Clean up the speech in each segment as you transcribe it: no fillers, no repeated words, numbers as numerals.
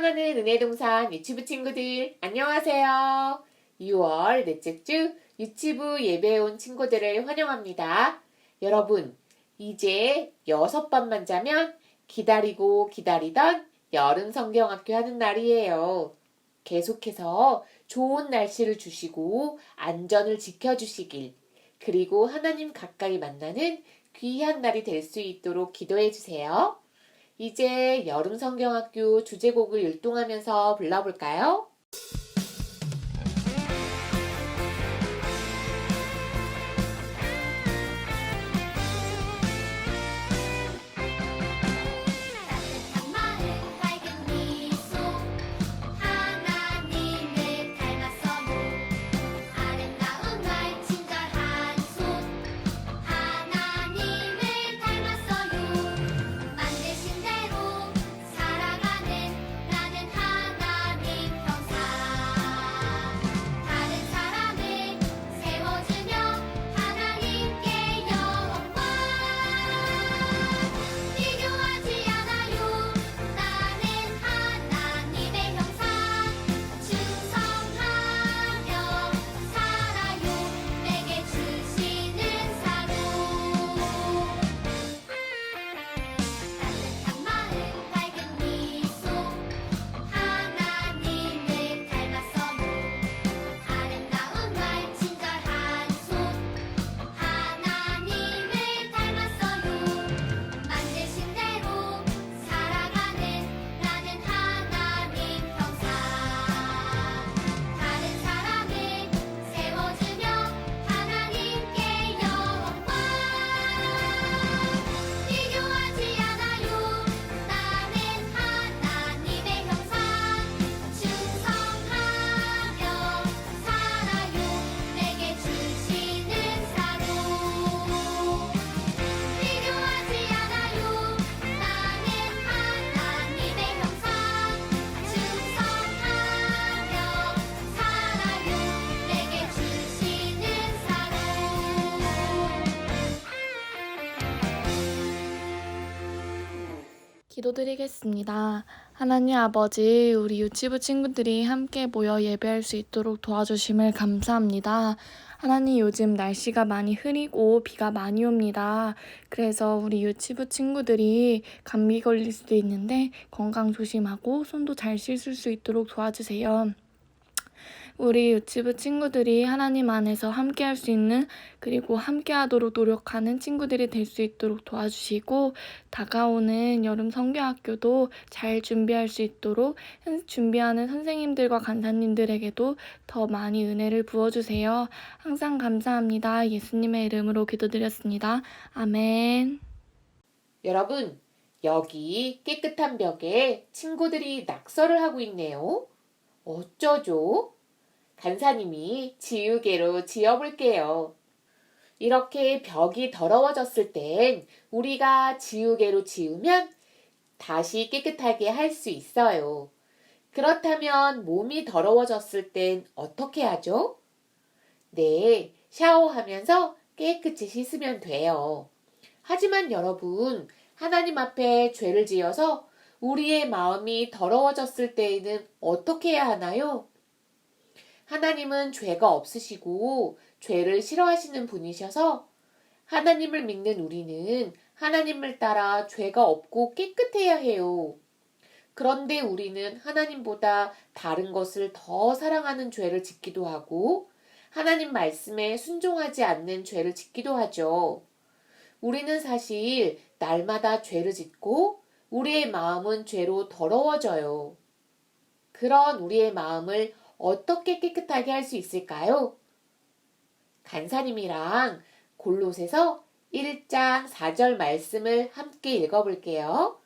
사랑하는 은혜동산 유치부 친구들, 안녕하세요. 6월 넷째 주 유치부 예배에 온 친구들을 환영합니다. 여러분, 이제 6밤만 자면 기다리고 기다리던 여름 성경학교 하는 날이에요. 계속해서 좋은 날씨를 주시고 안전을 지켜주시길, 그리고 하나님 가까이 만나는 귀한 날이 될 수 있도록 기도해 주세요. 이제 여름 성경학교 주제곡을 율동하면서 불러볼까요? 따뜻한 마음 밝은 미소 하나님을 닮았어요. 아름다운 말 친절한 손 하나님을 닮았어요. 만드신 대로 살아가는 나는 하나님 형상. 다른 사람을 세워주며 하나님께 영광. 비교하지 않아요. 나는 하나님의 형상. 충성하며 살아요. 내게 주시는 사로. 따뜻한 마음 밝은 미소 하나님을 닮았어요. 아름다운 말 친절한 손 하나님을 닮았어요. 만드신 대로 살아가는 나는 하나님 형상. 다른 사람을 세워주며 하나님께 영광. 비교하지 않아요. 나는 하나님의 형상. 충성하며 살아요. 내게 주시는 사로. 비교하지 않아요. 나는 하나님의 형상. 충성하며 살아요. 내게 주시는 사로. 기도드리겠습니다. 하나님 아버지, 우리 유치부 친구들이 함께 모여 예배할 수 있도록 도와주심을 감사합니다. 하나님, 요즘 날씨가 많이 흐리고 비가 많이 옵니다. 그래서 우리 유치부 친구들이 감기 걸릴 수도 있는데 건강 조심하고 손도 잘 씻을 수 있도록 도와주세요. 우리 유치부 친구들이 하나님 안에서 함께 할 수 있는, 그리고 함께 하도록 노력하는 친구들이 될 수 있도록 도와주시고, 다가오는 여름 성경학교도 잘 준비할 수 있도록 준비하는 선생님들과 간사님들에게도 더 많이 은혜를 부어주세요. 항상 감사합니다. 예수님의 이름으로 기도드렸습니다. 아멘. 여러분, 여기 깨끗한 벽에 친구들이 낙서를 하고 있네요. 어쩌죠? 간사님이 지우개로 지워볼게요. 이렇게 벽이 더러워졌을 땐 우리가 지우개로 지우면 다시 깨끗하게 할 수 있어요. 그렇다면 몸이 더러워졌을 땐 어떻게 하죠? 네, 샤워하면서 깨끗이 씻으면 돼요. 하지만 여러분, 하나님 앞에 죄를 지어서 우리의 마음이 더러워졌을 때에는 어떻게 해야 하나요? 하나님은 죄가 없으시고 죄를 싫어하시는 분이셔서 하나님을 믿는 우리는 하나님을 따라 죄가 없고 깨끗해야 해요. 그런데 우리는 하나님보다 다른 것을 더 사랑하는 죄를 짓기도 하고 하나님 말씀에 순종하지 않는 죄를 짓기도 하죠. 우리는 사실 날마다 죄를 짓고 우리의 마음은 죄로 더러워져요. 그런 우리의 마음을 어떻게 깨끗하게 할 수 있을까요? 간사님이랑 골로새서 1장 4절 말씀을 함께 읽어볼게요.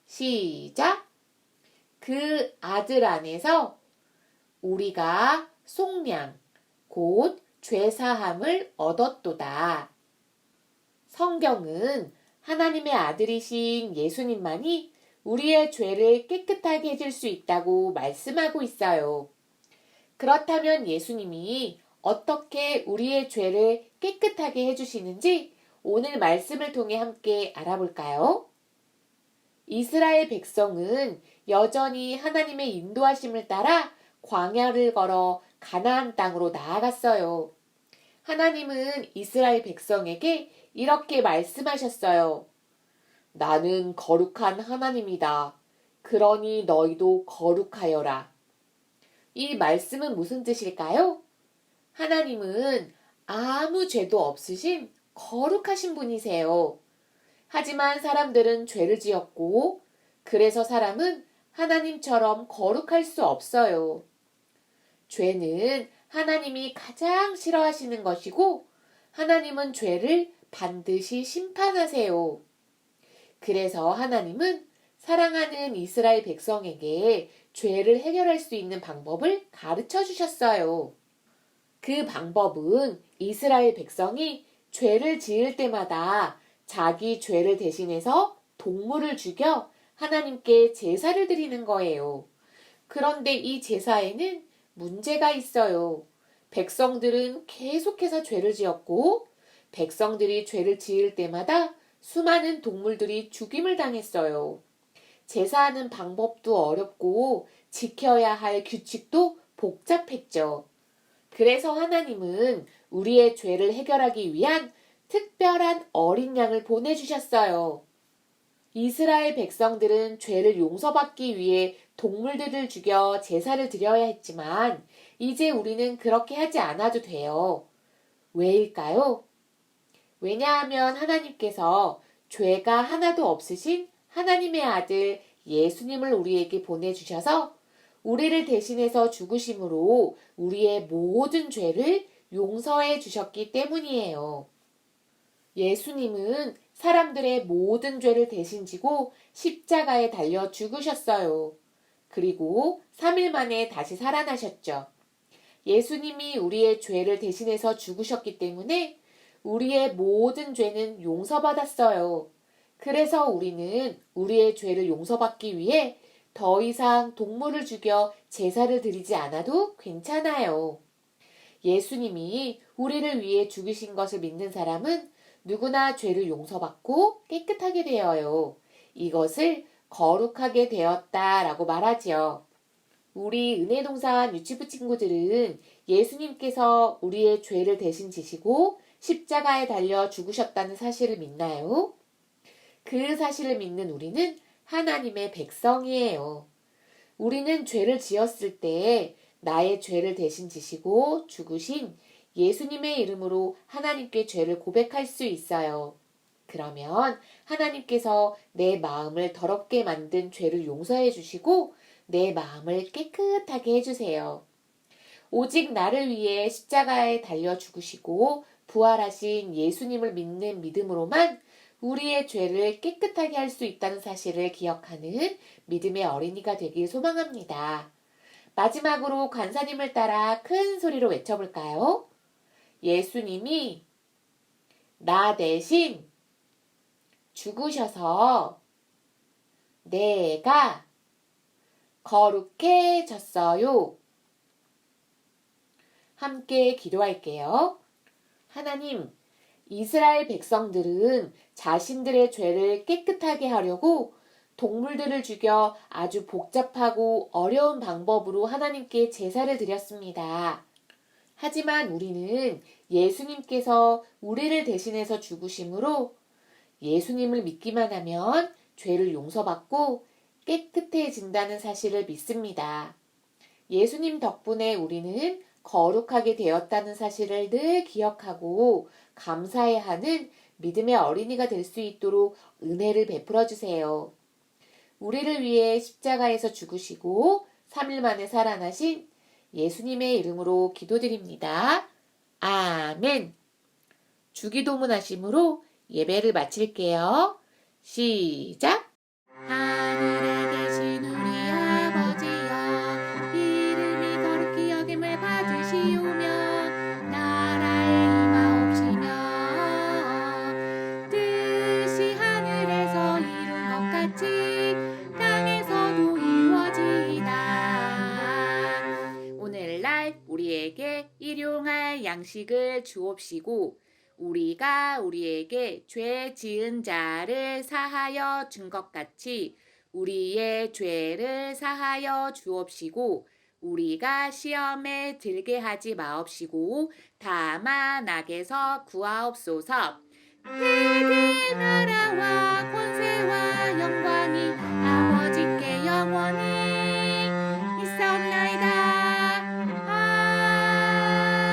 시작! 그 아들 안에서 우리가 속량, 곧 죄사함을 얻었도다. 성경은 하나님의 아들이신 예수님만이 우리의 죄를 깨끗하게 해줄 수 있다고 말씀하고 있어요. 그렇다면 예수님이 어떻게 우리의 죄를 깨끗하게 해주시는지 오늘 말씀을 통해 함께 알아볼까요? 이스라엘 백성은 여전히 하나님의 인도하심을 따라 광야를 걸어 가나안 땅으로 나아갔어요. 하나님은 이스라엘 백성에게 이렇게 말씀하셨어요. 나는 거룩한 하나님이다. 그러니 너희도 거룩하여라. 이 말씀은 무슨 뜻일까요? 하나님은 아무 죄도 없으신 거룩하신 분이세요. 하지만 사람들은 죄를 지었고, 그래서 사람은 하나님처럼 거룩할 수 없어요. 죄는 하나님이 가장 싫어하시는 것이고, 하나님은 죄를 반드시 심판하세요. 그래서 하나님은 사랑하는 이스라엘 백성에게 죄를 해결할 수 있는 방법을 가르쳐 주셨어요. 그 방법은 이스라엘 백성이 죄를 지을 때마다 자기 죄를 대신해서 동물을 죽여 하나님께 제사를 드리는 거예요. 그런데 이 제사에는 문제가 있어요. 백성들은 계속해서 죄를 지었고, 백성들이 죄를 지을 때마다 수많은 동물들이 죽임을 당했어요. 제사하는 방법도 어렵고 지켜야 할 규칙도 복잡했죠. 그래서 하나님은 우리의 죄를 해결하기 위한 특별한 어린 양을 보내주셨어요. 이스라엘 백성들은 죄를 용서받기 위해 동물들을 죽여 제사를 드려야 했지만 이제 우리는 그렇게 하지 않아도 돼요. 왜일까요? 왜냐하면 하나님께서 죄가 하나도 없으신 하나님의 아들 예수님을 우리에게 보내주셔서 우리를 대신해서 죽으심으로 우리의 모든 죄를 용서해 주셨기 때문이에요. 예수님은 사람들의 모든 죄를 대신 지고 십자가에 달려 죽으셨어요. 그리고 3일 만에 다시 살아나셨죠. 예수님이 우리의 죄를 대신해서 죽으셨기 때문에 우리의 모든 죄는 용서받았어요. 그래서 우리는 우리의 죄를 용서받기 위해 더 이상 동물을 죽여 제사를 드리지 않아도 괜찮아요. 예수님이 우리를 위해 죽으신 것을 믿는 사람은 누구나 죄를 용서받고 깨끗하게 되어요. 이것을 거룩하게 되었다라고 말하지요. 우리 은혜동산 유치부 친구들은 예수님께서 우리의 죄를 대신 지시고 십자가에 달려 죽으셨다는 사실을 믿나요? 그 사실을 믿는 우리는 하나님의 백성이에요. 우리는 죄를 지었을 때 나의 죄를 대신 지시고 죽으신 예수님의 이름으로 하나님께 죄를 고백할 수 있어요. 그러면 하나님께서 내 마음을 더럽게 만든 죄를 용서해 주시고 내 마음을 깨끗하게 해주세요. 오직 나를 위해 십자가에 달려 죽으시고 부활하신 예수님을 믿는 믿음으로만 우리의 죄를 깨끗하게 할 수 있다는 사실을 기억하는 믿음의 어린이가 되길 소망합니다. 마지막으로 간사님을 따라 큰 소리로 외쳐볼까요? 예수님이 나 대신 죽으셔서 내가 거룩해졌어요. 함께 기도할게요. 하나님, 이스라엘 백성들은 자신들의 죄를 깨끗하게 하려고 동물들을 죽여 아주 복잡하고 어려운 방법으로 하나님께 제사를 드렸습니다. 하지만 우리는 예수님께서 우리를 대신해서 죽으심으로 예수님을 믿기만 하면 죄를 용서받고 깨끗해진다는 사실을 믿습니다. 예수님 덕분에 우리는 거룩하게 되었다는 사실을 늘 기억하고 감사해야 하는 믿음의 어린이가 될 수 있도록 은혜를 베풀어 주세요. 우리를 위해 십자가에서 죽으시고 3일 만에 살아나신 예수님의 이름으로 기도드립니다. 아멘. 주기도문 하심으로 예배를 마칠게요. 시작! 하늘에 계신 우리 아버지여, 이름이 거룩히 여김을 받으시오며 나라의 임하옵시며 뜻이 하늘에서 이룬 것 같이 땅에서도 이루어지이다. 오늘날 우리에게 일용할 양식을 주옵시고 우리가 우리에게 죄 지은 자를 사하여 준 것 같이 우리의 죄를 사하여 주옵시고 우리가 시험에 들게 하지 마옵시고 다만 악에서 구하옵소서. 대개 나라와 권세와 영광이 아버지께 영원히 있사옵나이다.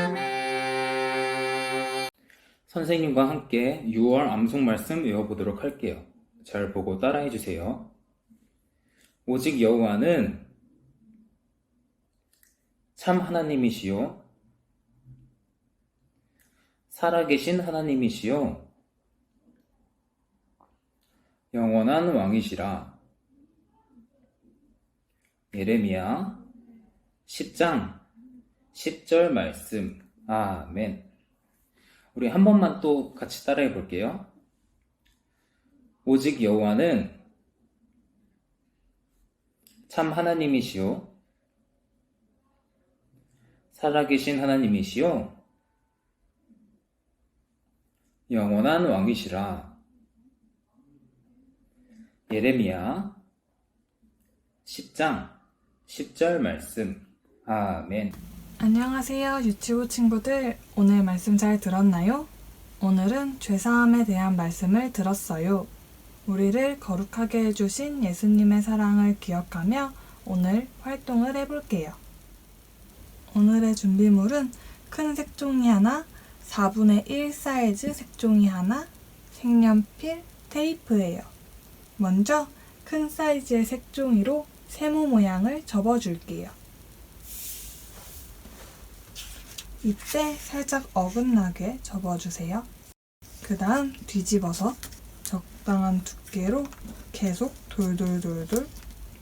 아멘. 선생님과 함께 6월 암송 말씀 외워보도록 할게요. 잘 보고 따라해 주세요. 오직 여호와는 참 하나님이시요 살아계신 하나님이시요 영원한 왕이시라. 예레미야 10장 10절 말씀. 아멘. 우리 한 번만 또 같이 따라해 볼게요. 오직 여호와는 참 하나님이시요 살아계신 하나님이시요 영원한 왕이시라. 예레미야 10장 10절 말씀. 아멘. 안녕하세요, 유치부 친구들. 오늘 말씀 잘 들었나요? 오늘은 죄사함에 대한 말씀을 들었어요. 우리를 거룩하게 해주신 예수님의 사랑을 기억하며 오늘 활동을 해볼게요. 오늘의 준비물은 큰 색종이 하나, 4분의 1 사이즈 색종이 하나, 색연필, 테이프예요. 먼저 큰 사이즈의 색종이로 세모 모양을 접어줄게요. 이때 살짝 어긋나게 접어주세요. 그 다음 뒤집어서 적당한 두께로 계속 돌돌돌돌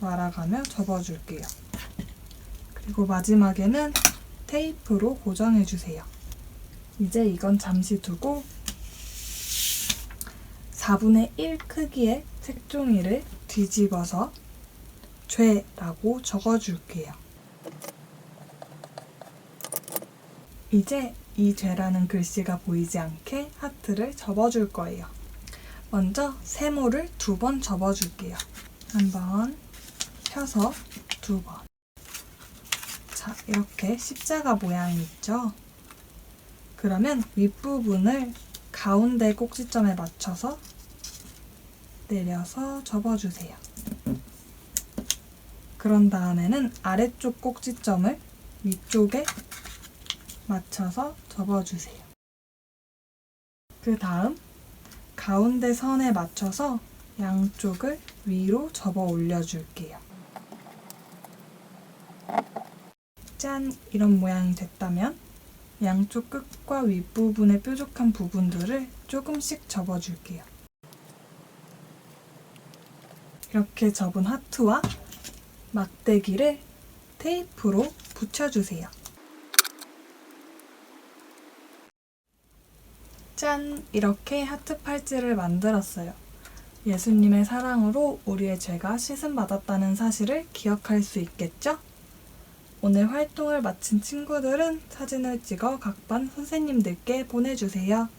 말아가며 접어줄게요. 그리고 마지막에는 테이프로 고정해주세요. 이제 이건 잠시 두고 4분의 1 크기의 색종이를 뒤집어서 죄라고 적어줄게요. 이제 이 죄라는 글씨가 보이지 않게 하트를 접어줄 거예요. 먼저 세모를 2번 접어줄게요. 한번 펴서 2번. 자, 이렇게 십자가 모양이 있죠? 그러면 윗부분을 가운데 꼭지점에 맞춰서 내려서 접어주세요. 그런 다음에는 아래쪽 꼭지점을 위쪽에 맞춰서 접어주세요. 그 다음 가운데 선에 맞춰서 양쪽을 위로 접어 올려줄게요. 짠! 이런 모양이 됐다면 양쪽 끝과 윗부분의 뾰족한 부분들을 조금씩 접어줄게요. 이렇게 접은 하트와 막대기를 테이프로 붙여주세요. 짠! 이렇게 하트 팔찌를 만들었어요. 예수님의 사랑으로 우리의 죄가 씻음받았다는 사실을 기억할 수 있겠죠? 오늘 활동을 마친 친구들은 사진을 찍어 각 반 선생님들께 보내주세요.